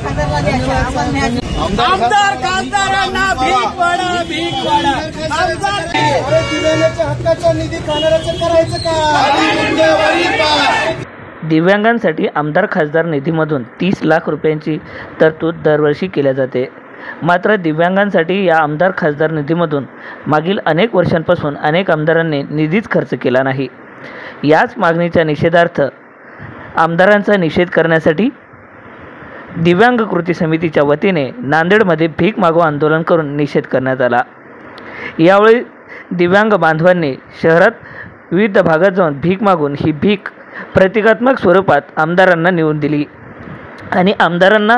आमदार खासदारांना भीक वाढा, भीक वाढा। दिव्यांगाच्या हक्काचा निधी खाणाऱ्याचं करायचं का? दिव्यांगांसाठी आमदार खासदार निधीमधून 30 लाख रुपयांची तरतूद दरवर्षी केल्या जाते। मात्र दिव्यांगांसाठी या आमदार खासदार निधीमधून मागील अनेक वर्षांपासून अनेक आमदारांनी निधीच खर्च केला नाही। याच मागणीच्या निषेधार्थ आमदारांचा निषेध करण्यासाठी दिव्यांग कृती समितीच्या वतीने नांदेडमध्ये भीक मागो आंदोलन करून निषेध करण्यात आला। यावेळी दिव्यांग बांधवांनी शहरात विविध भागात जाऊन भीक मागून ही भीक प्रतिकात्मक स्वरूपात आमदारांना नेऊन दिली आणि आमदारांना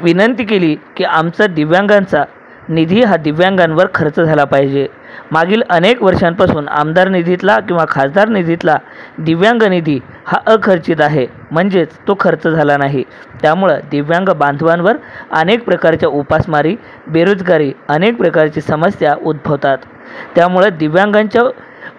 विनंती केली की आमचा दिव्यांगांचा निधी हा दिव्यांगांवर खर्च झाला पाहिजे। मागील अनेक वर्षांपासून आमदार निधीतला किंवा खासदार निधीतला दिव्यांग निधी हा अखर्चित आहे, म्हणजेच तो खर्च झाला नाही। त्यामुळे दिव्यांग बांधवांवर अनेक प्रकारच्या उपासमारी, बेरोजगारी, अनेक प्रकारची समस्या उद्भवतात। त्यामुळे दिव्यांगांच्या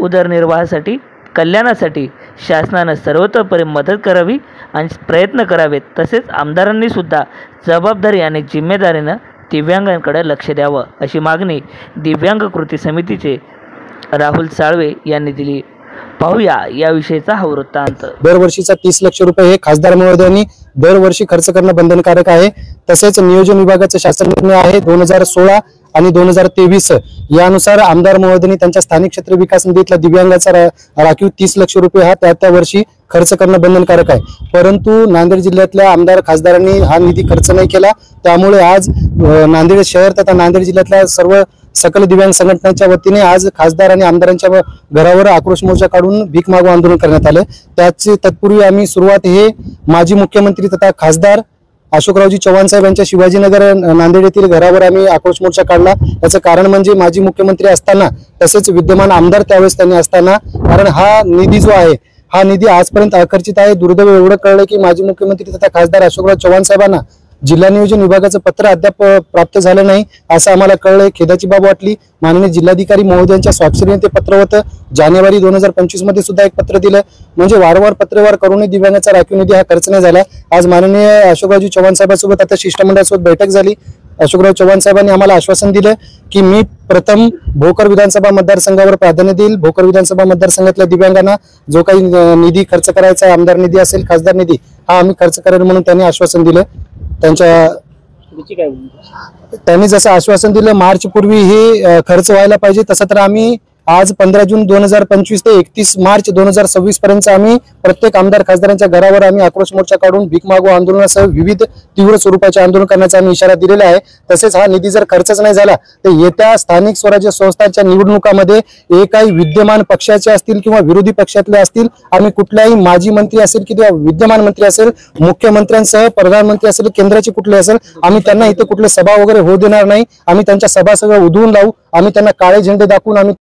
उदरनिर्वाहासाठी, कल्याणासाठी शासनाने सर्वतोपरी मदत करावी आणि प्रयत्न करावेत। तसेच आमदारांनी सुद्धा जबाबदारी आणि जिम्मेदारीने दिव्यांगांकडे लक्ष द्यावं, अशी मागणी दिव्यांग कृती समितीचे राहुल साळवे यांनी दिली। पाहूया याविषयीचा हा वृत्तांत। दरवर्षीचा 30 लाख रुपये हे खासदार महोदयांनी दरवर्षी खर्च करणं बंधनकारक आहे। तसेच नियोजन विभागाचा शासन निर्णय आहे 2016 आणि 2023 यानुसार आमदार महोदयांनी त्यांच्या स्थानिक क्षेत्र विकास निधीतला दिव्यांगाचा राखीव 30 लाख रुपये हा त्या वर्षी खर्च करणं बंधनकारक आहे। परंतु नांदेड जिल्ह्यातल्या आमदार खासदारांनी हा निधी खर्च नाही केला। त्यामुळे आज नांदेड शहर तथा नांदेड जिल्ह्यातल्या सर्व सकल दिव्यांग संघटनेच्या वतीने आज खासदार आणि आमदारांच्या घरावर आक्रोश मोर्चा काढून भीक मागो आंदोलन करण्यात आले। त्याची तत्पूर्वी आम्ही सुरुवात हे माजी मुख्यमंत्री तथा खासदार अशोकरावजी चव्हाण साहेब यांच्या शिवाजीनगर नांदेड येथील घरावर आम्ही आक्रोश मोर्चा काढला। याचं कारण म्हणजे माजी मुख्यमंत्री असताना तसेच विद्यमान आमदार त्यावेळेस त्यांनी असताना, कारण हा निधी जो आहे हा निधी आजपर्यंत अखर्चित आहे। दुर्दैव एवढं कळलं की माजी मुख्यमंत्री तथा खासदार अशोकराव चव्हाण साहेबांना जिल्हा नियोजन विभागाचं पत्र अद्याप प्राप्त झालं नाही, असं आम्हाला कळलंय। खेदाची बाब वाटली। माननीय जिल्हाधिकारी महोदयांच्या स्वाक्षरीने ते पत्र होतं। जानेवारी 2025 मध्ये सुद्धा एक पत्र दिलं, म्हणजे वारंवार पत्रव्यवहार करूनही दिव्यांगाचा राखीव निधी हा खर्च नाही झाला। आज माननीय अशोकरावजी चव्हाण साहेबांसोबत आता शिष्टमंडळासोबत बैठक झाली। अशोकराव चव्हाण साहेबांनी आम्हाला आश्वासन दिलं की मी प्रथम भोकर विधानसभा मतदारसंघावर प्राधान्य देईल। भोकर विधानसभा मतदारसंघातल्या दिव्यांगांना जो काही निधी खर्च करायचा, आमदार निधी असेल, खासदार निधी, हा आम्ही खर्च करेल म्हणून त्यांनी आश्वासन दिलं। त्यांनी जसं आश्वासन दिलं मार्च पूर्वी हे खर्च व्हायला पाहिजे, तसं तर आम्ही आज 15 जून 2025 ते 31 मार्च 2026 पर्यंत आम्ही प्रत्येक आमदार खासदारांच्या घरावर आम्ही आक्रोश मोर्चा काढून भीक मागो आंदोलनासह विविध तीव्र स्वरूपाचे आंदोलन करण्याचा आम्ही इशारा दिलेला आहे। तसेच हा निधी जर खर्चच नाही झाला तर येत्या स्थानिक स्वराज्य संस्थांच्या निवडणुकामध्ये एकाही विद्यमान पक्षाचे असतील किंवा विरोधी पक्षातले असतील, आम्ही कुठल्याही माजी मंत्री असेल किंवा विद्यमान मंत्री असेल, मुख्यमंत्र्यांसह प्रधानमंत्री असेल, केंद्राचे कुठले असेल, आम्ही त्यांना इथे कुठले सभा वगैरे होऊ देणार नाही। आम्ही त्यांच्या सभा सगळं उधळून लावू। आम्ही त्यांना काळे झेंडे दाखवून आम्ही